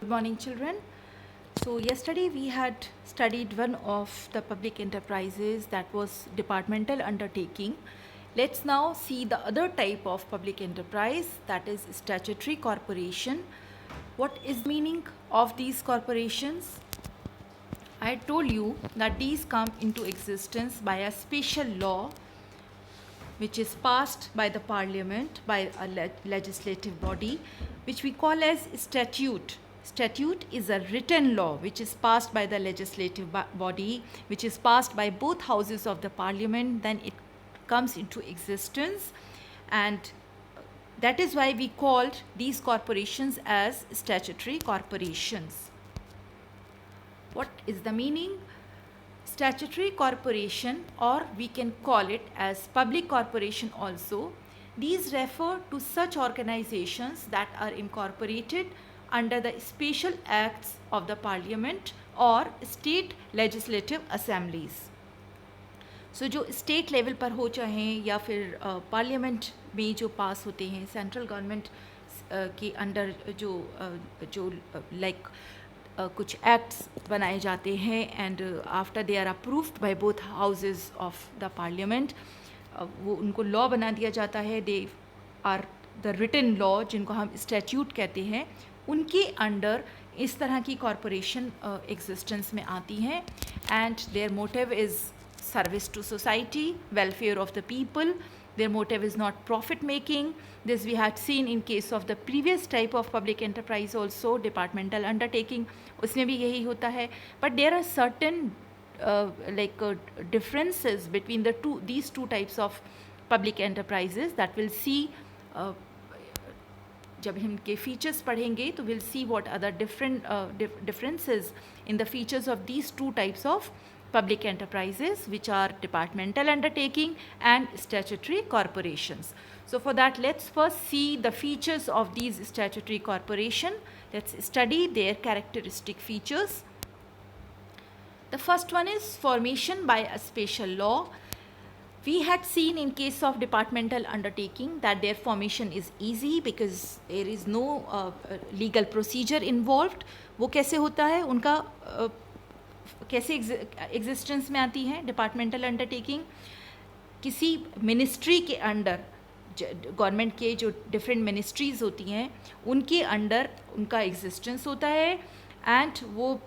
Good morning, children. So yesterday we had studied one of the public enterprises, that was departmental undertaking. Let's now see the other type of public enterprise, that is statutory corporation. What is the meaning of these corporations? I told you that these come into existence by a special law which is passed by the parliament, by a legislative body, which we call as statute. Statute is a written law which is passed by the legislative body, which is passed by both houses of the parliament, then it comes into existence, and that is why we called these corporations as statutory corporations. What is the meaning? Statutory corporation, or we can call it as public corporation also, these refer to such organizations that are incorporated under the special acts of the parliament or state legislative assemblies. सो जो state level पर हो चाहे या फिर parliament में जो पास होते हैं, सेंट्रल गवर्नमेंट के अंडर जो लाइक कुछ एक्ट्स बनाए जाते हैं, and after they are approved by both houses of the parliament, वो उनको लॉ बना दिया जाता है. They are the written law, जिनको हम स्टैट्यूट कहते हैं, उनके अंडर इस तरह की कॉरपोरेशन एग्जिस्टेंस में आती हैं, and their motive is service to society, welfare of the people. Their motive is not profit making. This we had seen in case of the previous type of public enterprise also, departmental undertaking, उसमें भी यही होता है. But there are certain differences between these two types of public enterprises that we'll see. जब हम इनके features पढ़ेंगे तो we'll see what are the differences in the features of these two types of public enterprises, which are departmental undertaking and statutory corporations. So for that, let's first see the features of these statutory corporation. Let's study their characteristic features. The first one is formation by a special law. We had seen in case of departmental undertaking that their formation is easy because there is no legal procedure involved. वो कैसे होता है, उनका कैसे existence में आती है departmental undertaking? किसी मिनिस्ट्री के अंडर, गवर्नमेंट के जो डिफरेंट मिनिस्ट्रीज़ होती हैं उनके अंडर उनका एग्जिस्टेंस होता है, एंड वो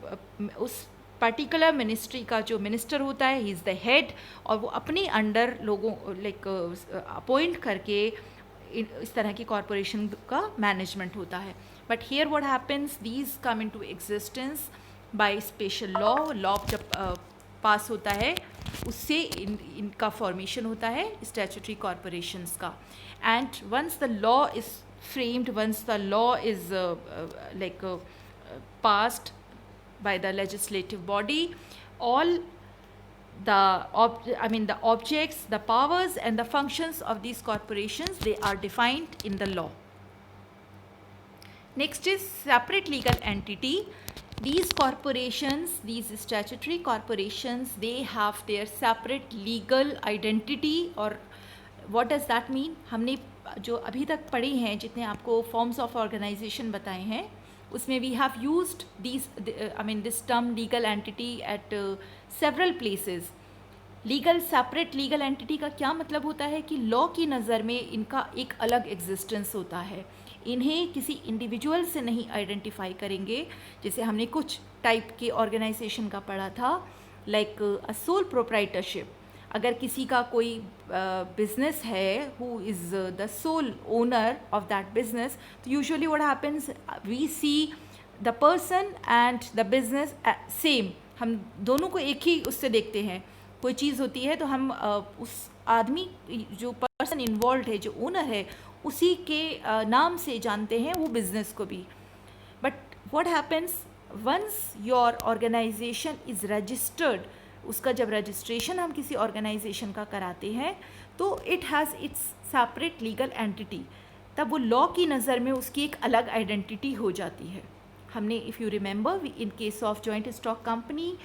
उस पर्टिकुलर मिनिस्ट्री का जो मिनिस्टर होता है, ही इज़ द हेड, और वो अपने अंडर लोगों अपॉइंट करके इस तरह की कॉरपोरेशन का मैनेजमेंट होता है. But here what happens, these come into existence by special law जब पास होता है उससे इनका फॉर्मेशन होता है स्टैट्यूटरी कॉरपोरेशंस का. And once the law is framed, once the law is passed by the legislative body, all the objects, the powers and the functions of these corporations, they are defined in the law. Next is separate legal entity. These corporations, these statutory corporations, they have their separate legal identity. और what does that mean? हमने जो अभी तक पढ़े हैं, जितने आपको forms of organization बताए हैं, उसमें we have used this term legal entity at several places. Legal separate legal entity का क्या मतलब होता है कि लॉ की नज़र में इनका एक अलग एग्जिस्टेंस होता है. इन्हें किसी इंडिविजुअल से नहीं आइडेंटिफाई करेंगे. जैसे हमने कुछ टाइप के ऑर्गेनाइजेशन का पढ़ा था, लाइक अ सोल प्रोप्राइटरशिप. अगर किसी का कोई बिजनेस है, who is the sole owner of that business, तो usually what happens, we see the person and the business same. हम दोनों को एक ही उससे देखते हैं. कोई चीज़ होती है तो हम उस आदमी, जो पर्सन इन्वॉल्व है, जो ओनर है, उसी के नाम से जानते हैं वो बिज़नेस को भी. But what happens, once your organisation is registered, उसका जब रजिस्ट्रेशन हम किसी ऑर्गेनाइजेशन का कराते हैं तो it has its separate legal entity. तब वो लॉ की नज़र में उसकी एक अलग आइडेंटिटी हो जाती है. हमने, if you remember, in case of joint stock company,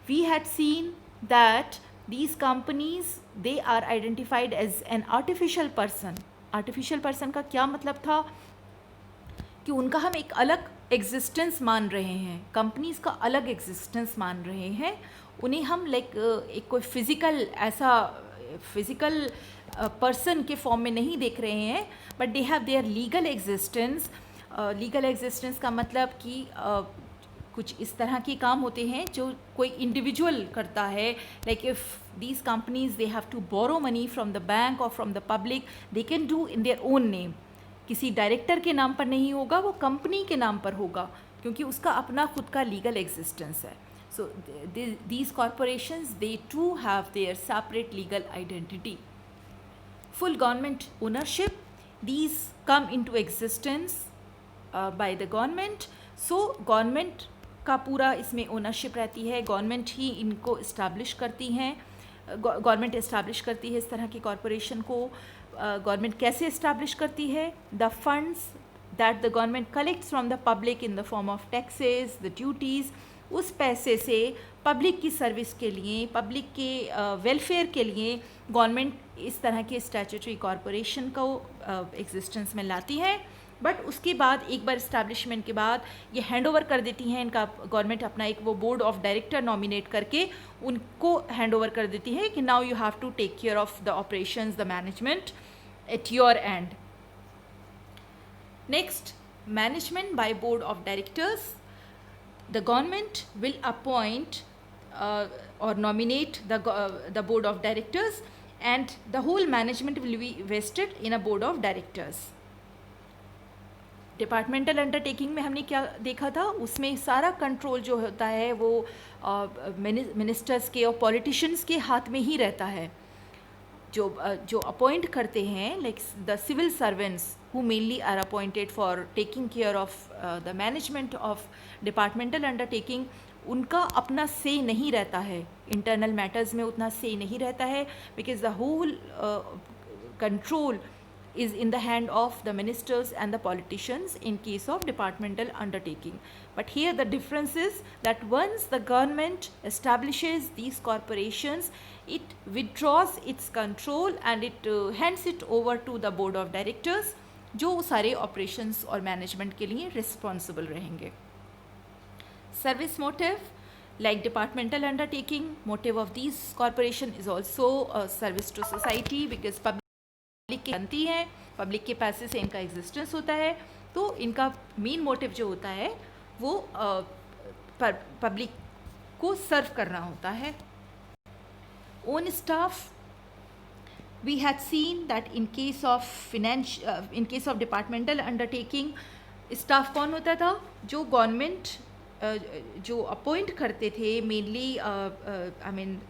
we had seen that these companies, they are identified as an artificial person. artificial person का क्या मतलब था कि उनका हम एक अलग एग्जिस्टेंस मान रहे हैं, कंपनीज का अलग एग्जिस्टेंस मान रहे हैं, उन्हें हम लाइक एक कोई फिजिकल पर्सन के फॉर्म में नहीं देख रहे हैं, but they have their legal existence. Legal existence का मतलब कि कुछ इस तरह के काम होते हैं जो कोई इंडिविजुअल करता है, like if these companies they have to borrow money from the bank और from the public, they can do in their own name. किसी डायरेक्टर के नाम पर नहीं होगा, वो कंपनी के नाम पर होगा, क्योंकि उसका अपना खुद का लीगल एग्जिस्टेंस है। So these corporations they too have their separate legal identity. Full government ownership, these come into existence by the government. So government का पूरा इसमें ओनरशिप रहती है, गवर्नमेंट ही इनको इस्टेब्लिश करती हैं, गवर्नमेंट इस्टेब्लिश करती है इस तरह की कॉरपोरेशन को। गवर्नमेंट कैसे इस्टेब्लिश करती है? The funds that the government collects from the public in the form of taxes, the duties, उस पैसे से पब्लिक की सर्विस के लिए, पब्लिक के वेलफेयर के लिए गवर्नमेंट इस तरह के स्टैट्यूटरी कॉरपोरेशन को एग्जिस्टेंस में लाती है। बट उसके बाद एक बार इस्टेब्लिशमेंट के बाद ये हैंड ओवर कर देती हैं, इनका गवर्नमेंट अपना एक वो बोर्ड ऑफ डायरेक्टर नॉमिनेट करके उनको हैंड ओवर कर देती है कि now you have to take care of the operations, the management at your end. Next, management by board of directors. The government will appoint or nominate the board of directors, and the whole management will be vested in a board of directors. Departmental undertaking में हमने क्या देखा था, उसमें सारा control जो होता है वो मिनिस्टर्स के और पॉलिटिशियंस के हाथ में ही रहता है। जो अपॉइंट करते हैं, like the civil servants who mainly are appointed for taking care of the management of departmental undertaking, उनका अपना से नहीं रहता है, इंटरनल मैटर्स में उतना से नहीं रहता है, because the whole control is in the hand of the ministers and the politicians in case of departmental undertaking. But here the difference is that once the government establishes these corporations, it withdraws its control and it hands it over to the board of directors, जो सारे operations और management के लिए responsible रहेंगे. Service motive, like departmental undertaking, motive of these corporation is also service to society, because public की बनती है, public के पैसे से इनका एग्जिस्टेंस होता है, तो इनका मेन मोटिव जो होता है वो पब्लिक को सर्व करना होता है. Own staff, we had seen that in case of departmental undertaking, staff कौन होता था? जो गवर्नमेंट जो अपॉइंट करते थे, मेनली आई मीन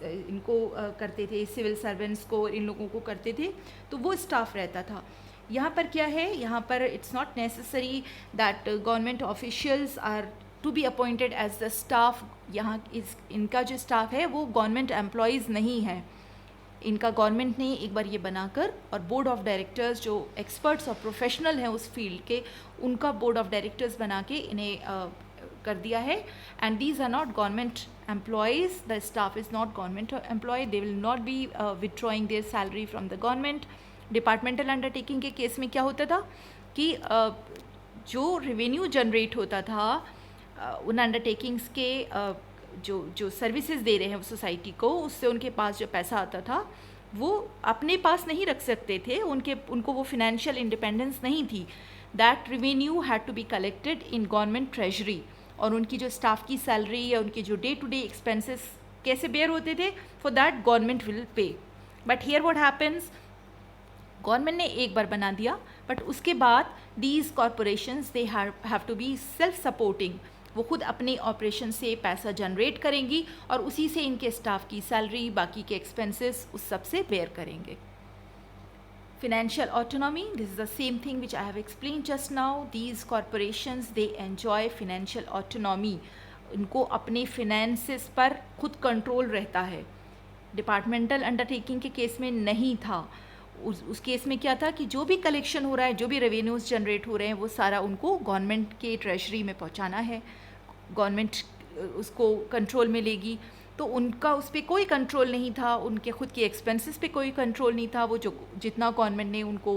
इनको करते थे, सिविल सर्वेंट्स को, इन लोगों को करते थे, तो वो स्टाफ रहता था. यहाँ पर क्या है, यहाँ पर it's not necessary that government officials are to be appointed as the staff. यहाँ इनका जो स्टाफ है वो गवर्नमेंट एम्प्लॉयज़ नहीं है. इनका गवर्नमेंट ने एक बार ये बनाकर और बोर्ड ऑफ डायरेक्टर्स जो एक्सपर्ट्स और प्रोफेशनल हैं उस फील्ड के, उनका बोर्ड ऑफ डायरेक्टर्स बना के इन्हें कर दिया है. And these are not government employees, the staff is not government employee, they will not be withdrawing their salary from the government. Departmental undertaking के केस में क्या होता था कि जो रेवेन्यू जनरेट होता था उन अंडरटेकिंग्स के जो सर्विसेज दे रहे हैं सोसाइटी को, उससे उनके पास जो पैसा आता था वो अपने पास नहीं रख सकते थे, उनको वो फिनेंशियल इंडिपेंडेंस नहीं थी. That revenue had to be collected in government treasury. और उनकी जो स्टाफ की सैलरी या उनके जो डे टू डे एक्सपेंसेस कैसे बेयर होते थे, for that government will pay. But here what happens, government ने एक बार बना दिया, बट उसके बाद these corporations they have to be self supporting. वो खुद अपने ऑपरेशन से पैसा जनरेट करेंगी और उसी से इनके स्टाफ की सैलरी, बाकी के एक्सपेंसेस उस सब से बेयर करेंगे. Financial autonomy, this is the same thing which I have explained just now. These corporations, they enjoy financial autonomy. इनको अपने finances पर खुद कंट्रोल रहता है. डिपार्टमेंटल अंडरटेकिंग के केस में नहीं था. उस केस में क्या था कि जो भी कलेक्शन हो रहा है, जो भी रेवेन्यूज़ जनरेट हो रहे हैं, वो सारा उनको गवर्नमेंट के ट्रेजरी में पहुंचाना है, गवर्नमेंट उसको कंट्रोल में लेगी. तो उनका उस पर कोई कंट्रोल नहीं था, उनके खुद के एक्सपेंसेस पे कोई कंट्रोल नहीं था। वो जो जितना गवर्नमेंट ने उनको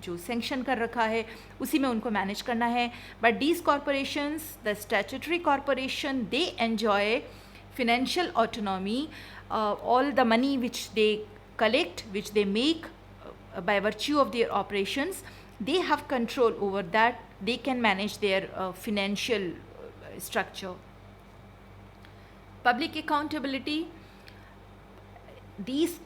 जो सेंक्शन कर रखा है उसी में उनको मैनेज करना है। But these corporations, the statutory corporation, they enjoy financial autonomy. All the money which they collect, which they make by virtue of their operations, they have control over that. They can manage their financial structure. Public accountability, these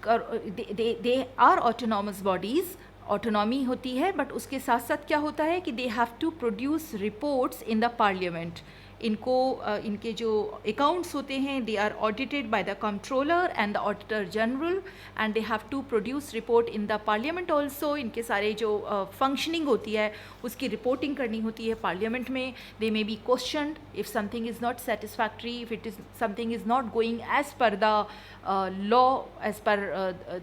they are autonomous bodies. Autonomy होती है, but उसके साथ साथ क्या होता है कि they have to produce reports in the parliament. इनको इनके जो अकाउंट्स होते हैं they are audited by the controller and the auditor general, and they have to produce report in the parliament also. इनके सारे जो फंक्शनिंग होती है उसकी रिपोर्टिंग करनी होती है पार्लियामेंट में। They may be questioned if something is not satisfactory, if it is something is not going as per the law, as per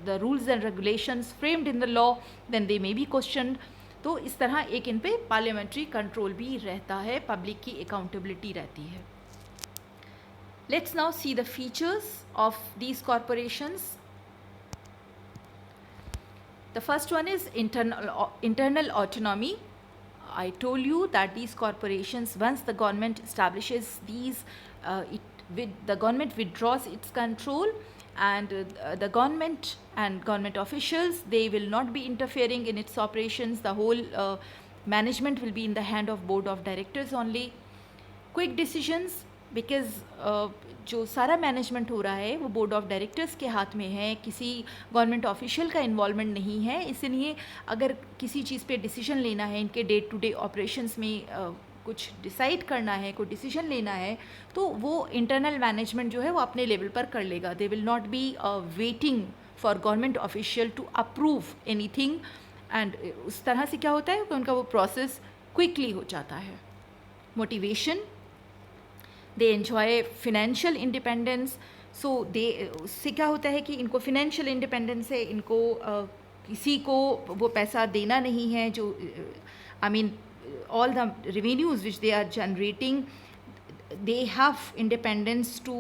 the rules and regulations framed in the law, then they may be questioned. तो इस तरह एक इन पे parliamentary control भी रहता है, public की accountability रहती है। Let's now see the features of these corporations. The first one is internal autonomy. I told you that these corporations, once the government establishes these, the government withdraws its control, and the government and government officials, they will not be interfering in its operations. The whole management will be in the hand of board of directors only. Quick decisions, because जो सारा management हो रहा है वो board of directors के हाथ में है, किसी गवर्नमेंट ऑफिशियल का इन्वॉल्वमेंट नहीं है। इसलिए अगर किसी चीज़ पे डिसीजन लेना है, इनके डे टू डे ऑपरेशंस में कुछ डिसाइड करना है, कोई डिसीजन लेना है, तो वो इंटरनल मैनेजमेंट जो है वो अपने लेवल पर कर लेगा। They will not be waiting for government official to approve anything, and उस तरह से क्या होता है कि उनका वो प्रोसेस क्विकली हो जाता है। Motivation, they enjoy financial independence. So they, उससे क्या होता है कि इनको फिनेंशियल इंडिपेंडेंस है, इनको किसी को वो पैसा देना नहीं है जो I mean all the revenues which they are generating, they have independence to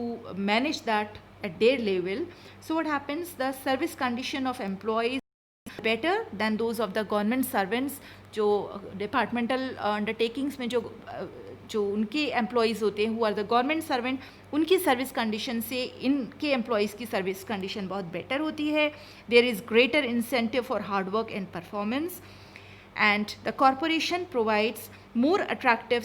manage that at their level. So what happens, the service condition of employees better than those of the government servants. जो departmental undertakings में जो उनके employees होते हैं who are the government servant, उनकी service condition से इनके employees की सर्विस कंडीशन बहुत बेटर होती है। There is greater incentive for hard work and performance, and the corporation provides more attractive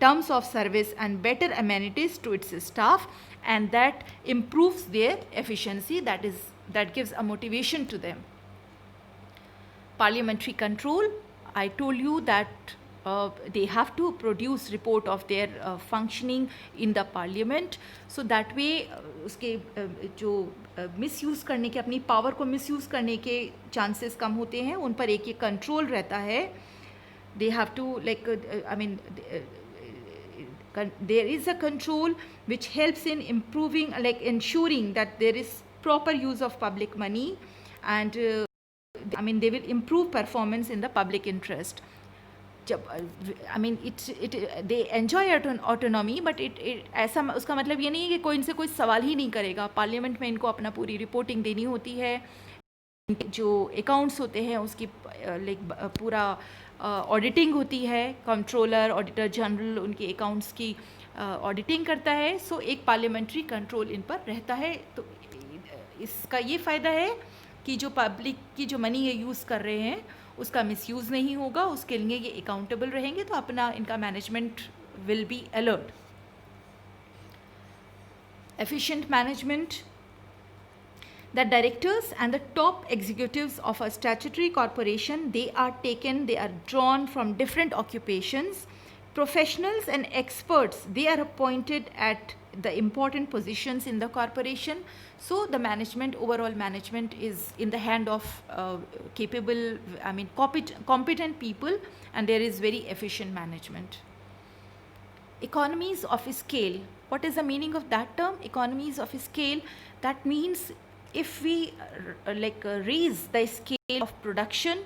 terms of service and better amenities to its staff, and that improves their efficiency. That gives a motivation to them. Parliamentary control, I told you that they have to produce report of their functioning in the parliament, so that way उसके जो misuse करने के, अपनी power को misuse करने के chances कम होते हैं, उन पर एक कंट्रोल रहता है। they have to there is a control which helps in improving, ensuring that there is proper use of public money, and they will improve performance in the public interest. They enjoy autonomy, but ऐसा उसका मतलब ये नहीं है कि कोई इनसे कोई सवाल ही नहीं करेगा। पार्लियामेंट में इनको अपना पूरी रिपोर्टिंग देनी होती है, जो अकाउंट्स होते हैं उसकी पूरा ऑडिटिंग होती है। कंट्रोलर, ऑडिटर जनरल उनके अकाउंट्स की ऑडिटिंग करता है। सो एक पार्लियामेंट्री कंट्रोल इन पर रहता है। तो इसका ये फ़ायदा है कि जो पब्लिक की जो मनी ये यूज़ कर रहे हैं उसका मिसयूज़ नहीं होगा, उसके लिए ये अकाउंटेबल रहेंगे, तो अपना इनका management will be alert. Efficient management, the directors and the top executives of a statutory corporation, they are drawn from different occupations. Professionals and experts, they are appointed at the important positions in the corporation. So the management, overall management, is in the hand of capable, competent people, and there is very efficient management. Economies of scale, what is the meaning of that term? Economies of scale, that means if we raise the scale of production,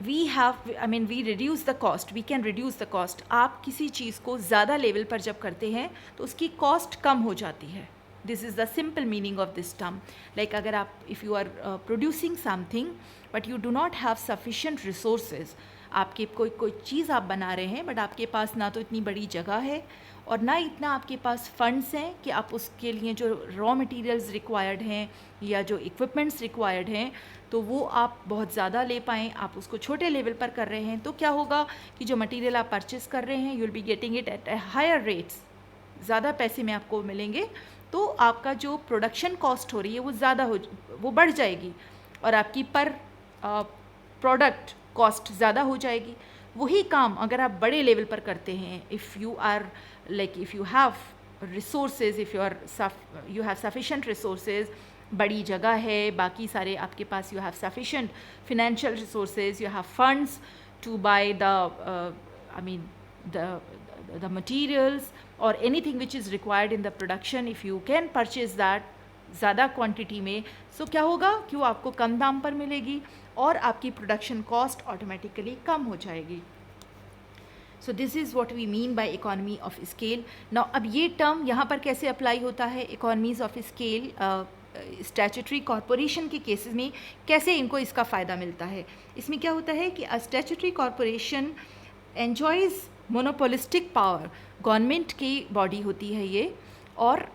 we reduce the cost, we can reduce the cost. आप किसी चीज़ को ज़्यादा level पर जब करते हैं तो उसकी कॉस्ट कम हो जाती है। This is the simple meaning of this term. Like अगर आप if you are producing something but you do not have sufficient resources, आपके कोई चीज़ आप बना रहे हैं बट आपके पास ना तो इतनी बड़ी जगह है और ना इतना आपके पास फंड्स हैं कि आप उसके लिए जो रॉ मटेरियल्स रिक्वायर्ड हैं या जो इक्विपमेंट्स रिक्वायर्ड हैं तो वो आप बहुत ज़्यादा ले पाएँ, आप उसको छोटे लेवल पर कर रहे हैं, तो क्या होगा कि जो मटेरियल आप परचेस कर रहे हैं you will be getting it at higher rates, ज़्यादा पैसे में आपको मिलेंगे, तो आपका जो प्रोडक्शन कॉस्ट हो रही है वो बढ़ जाएगी और आपकी पर प्रोडक्ट कॉस्ट ज़्यादा हो जाएगी। वही काम अगर आप बड़े लेवल पर करते हैं, if you have resources, if you have sufficient resources, बड़ी जगह है, बाकी सारे आपके पास, you have sufficient financial resources, you have funds to buy the materials or anything which is required in the production, if you can purchase that ज़्यादा quantity में, सो क्या होगा कि वो आपको कम दाम पर मिलेगी और आपकी प्रोडक्शन कॉस्ट ऑटोमेटिकली कम हो जाएगी। So this is what we mean by economy of scale. Now अब ये टर्म यहाँ पर कैसे अप्लाई होता है, economies of scale statutory corporation के केसेस में कैसे इनको इसका फ़ायदा मिलता है। इसमें क्या होता है कि statutory corporation enjoys monopolistic power, government की बॉडी होती है ये, और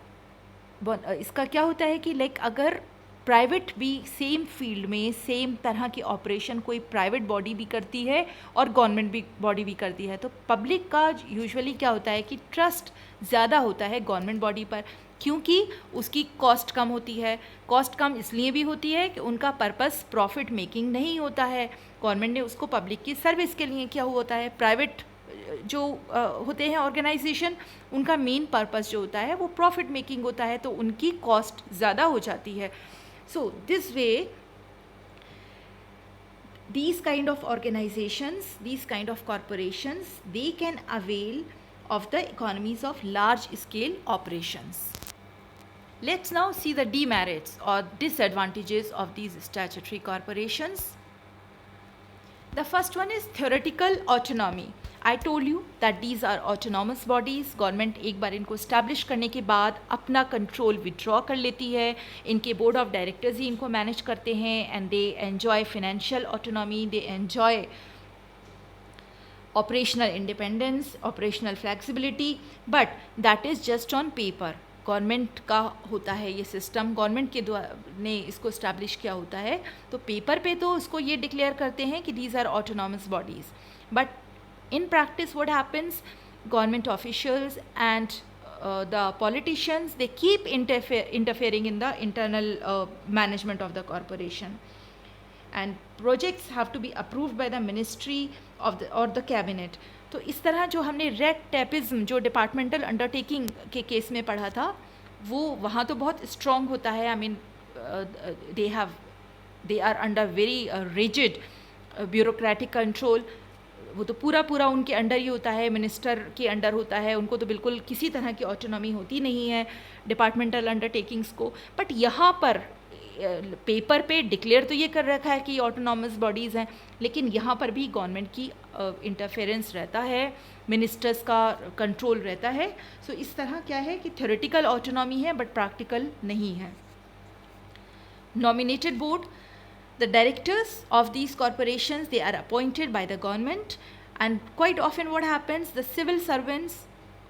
इसका क्या होता है कि लाइक अगर प्राइवेट भी सेम फील्ड में सेम तरह की ऑपरेशन कोई प्राइवेट बॉडी भी करती है और गवर्नमेंट भी बॉडी भी करती है, तो पब्लिक का यूजुअली क्या होता है कि ट्रस्ट ज़्यादा होता है गवर्नमेंट बॉडी पर, क्योंकि उसकी कॉस्ट कम होती है। कॉस्ट कम इसलिए भी होती है कि उनका पर्पस प्रॉफिट मेकिंग नहीं होता है, गवर्नमेंट ने उसको पब्लिक की सर्विस के लिए किया हुआ होता है। प्राइवेट जो होते हैं ऑर्गेनाइजेशन, उनका मेन पर्पस जो होता है वो प्रॉफिट मेकिंग होता है, तो उनकी कॉस्ट ज़्यादा हो जाती है। So this way these kind of organizations, these kind of corporations, they can avail of the economies of large scale operations. Let's now see the demerits or disadvantages of these statutory corporations. The first one is theoretical autonomy. I told you that these are autonomous bodies. Government एक बार इनको establish करने के बाद अपना control withdraw कर लेती है, इनके बोर्ड ऑफ डायरेक्टर्स ही इनको मैनेज करते हैं, and they enjoy financial autonomy, they enjoy operational independence, operational flexibility, but that is just on paper. Government का होता है ये सिस्टम, गवर्नमेंट के द्वारा ने इसको इस्टेब्लिश किया होता है, तो पेपर पे तो उसको ये डिक्लेयर करते हैं कि these are autonomous bodies, but in practice what happens, government officials and the politicians, they keep interfering in the internal management of the corporation, and projects have to be approved by the ministry of the or the cabinet. तो इस तरह जो हमने red tapism जो departmental undertaking के case में पढ़ा था, वो वहाँ तो बहुत स्ट्रॉन्ग होता है। I mean they are under very rigid bureaucratic control, वो तो पूरा उनके अंडर ही होता है, मिनिस्टर के अंडर होता है, उनको तो बिल्कुल किसी तरह की ऑटोनॉमी होती नहीं है डिपार्टमेंटल अंडरटेकिंग्स को। बट यहाँ पर पेपर पे डिक्लेयर तो ये कर रखा है कि ऑटोनॉमस बॉडीज़ हैं, लेकिन यहाँ पर भी गवर्नमेंट की इंटरफेरेंस रहता है, मिनिस्टर्स का कंट्रोल रहता है। सो इस तरह क्या है कि थ्योरेटिकल ऑटोनॉमी है बट प्रैक्टिकल नहीं है। Nominated board, the directors of these corporations, they are appointed by the government, and quite often what happens, the civil servants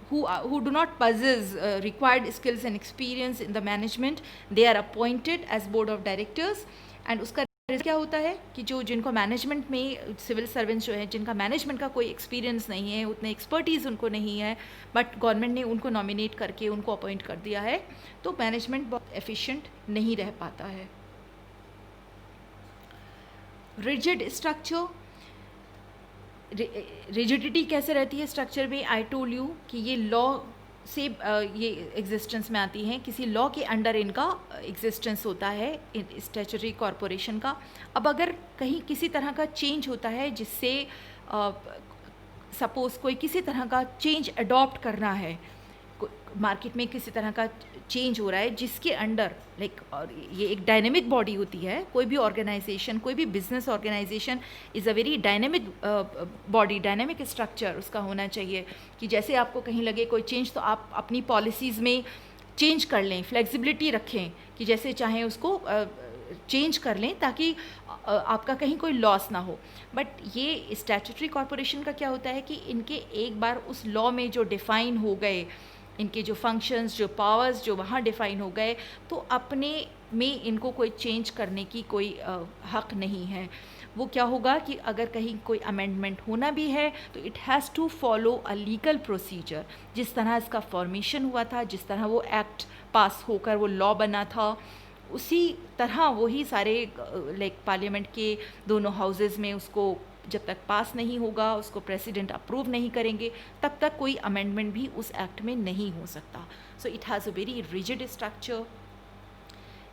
who do not possess required skills and experience in the management, they are appointed as board of directors, and उसका क्या होता है कि जो जिनको management में civil servants जो हैं, जिनका मैनेजमेंट का कोई एक्सपीरियंस नहीं है, उतने एक्सपर्टीज़ उनको नहीं है, बट गवर्नमेंट ने उनको नॉमिनेट करके उनको अपॉइंट कर दिया है, तो मैनेजमेंट बहुत एफिशिएंट नहीं रह पाता है। रिजिड स्ट्रक्चर, रिजिडिटी कैसे रहती है स्ट्रक्चर में? आई टोल्ड यू कि ये लॉ से ये एग्जिस्टेंस में आती हैं, किसी लॉ के अंडर इनका एग्जिस्टेंस होता है स्टैट्यूटरी कॉरपोरेशन का। अब अगर कहीं किसी तरह का चेंज होता है जिससे सपोज़ कोई किसी तरह का चेंज अडॉप्ट करना है, मार्केट में किसी तरह का चेंज हो रहा है जिसके अंडर और ये एक डायनेमिक बॉडी होती है, कोई भी ऑर्गेनाइजेशन, कोई भी business organisation is a very dynamic body, dynamic structure उसका होना चाहिए कि जैसे आपको कहीं लगे कोई चेंज तो आप अपनी पॉलिसीज़ में चेंज कर लें, फ्लेक्सिबिलिटी रखें कि जैसे चाहें उसको चेंज कर लें ताकि आपका कहीं कोई लॉस ना हो। बट ये स्टैट्यूटरी कॉरपोरेशन का क्या होता है कि इनके एक बार उस लॉ में जो डिफ़ाइन हो गए, इनके जो फंक्शंस, जो पावर्स जो वहाँ डिफ़ाइन हो गए, तो अपने में इनको कोई चेंज करने की कोई हक़ नहीं है। वो क्या होगा कि अगर कहीं कोई अमेंडमेंट होना भी है तो it has to follow a legal procedure. जिस तरह इसका फॉर्मेशन हुआ था, जिस तरह वो एक्ट पास होकर वो लॉ बना था, उसी तरह वही सारे पार्लियामेंट के दोनों हाउसेस में उसको जब तक पास नहीं होगा, उसको प्रेसिडेंट अप्रूव नहीं करेंगे, तब तक कोई अमेंडमेंट भी उस एक्ट में नहीं हो सकता। So it has a very rigid structure.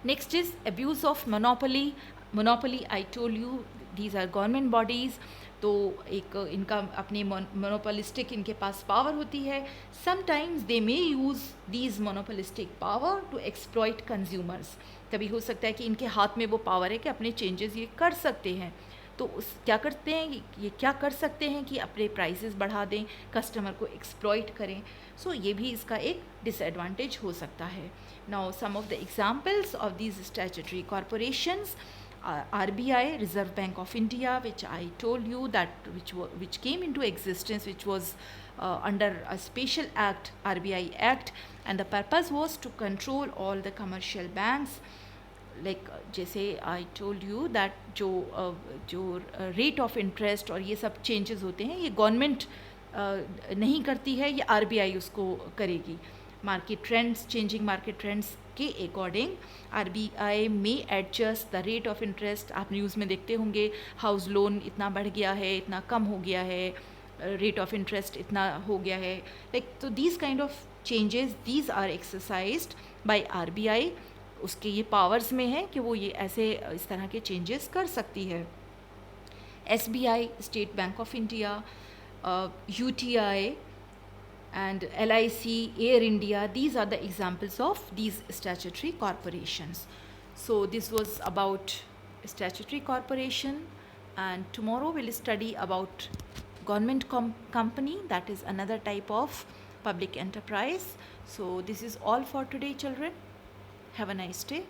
Next is abuse of monopoly. Monopoly, I told you, these are government bodies, तो एक इनका अपनी मोनोपोलिस्टिक इनके पास पावर होती है। Sometimes they may use these monopolistic power to exploit consumers. कभी हो सकता है कि इनके हाथ में वो पावर है कि अपने चेंजेस ये कर सकते हैं, तो उस क्या करते हैं, ये क्या कर सकते हैं कि अपने प्राइसेस बढ़ा दें, कस्टमर को एक्सप्लॉइट करें। सो ये भी इसका एक डिसएडवांटेज हो सकता है। Now some of the examples of these statutory corporations, RBI, Reserve Bank of India, which I told you that which came into existence, which was under a special act, RBI Act, and the purpose was to control all the commercial banks. जैसे आई told you that जो rate of interest और ये सब changes होते हैं, ये government नहीं करती है, ये RBI उसको करेगी। Market trends, changing market trends के अकॉर्डिंग RBI में adjust the rate of interest. आप न्यूज़ में देखते होंगे हाउस लोन इतना बढ़ गया है, इतना कम हो गया है, रेट ऑफ इंटरेस्ट इतना हो गया है, तो these kind of changes, these are exercised by RBI। उसके ये पावर्स में है कि वो ये ऐसे इस तरह के चेंजेस कर सकती है। SBI, state bank of India, UTI and LIC, Air India, these are the examples of these statutory corporations. So this was about statutory corporation, and tomorrow we'll study about government company, that is another type of public enterprise. So this is all for today, children. Have a nice day.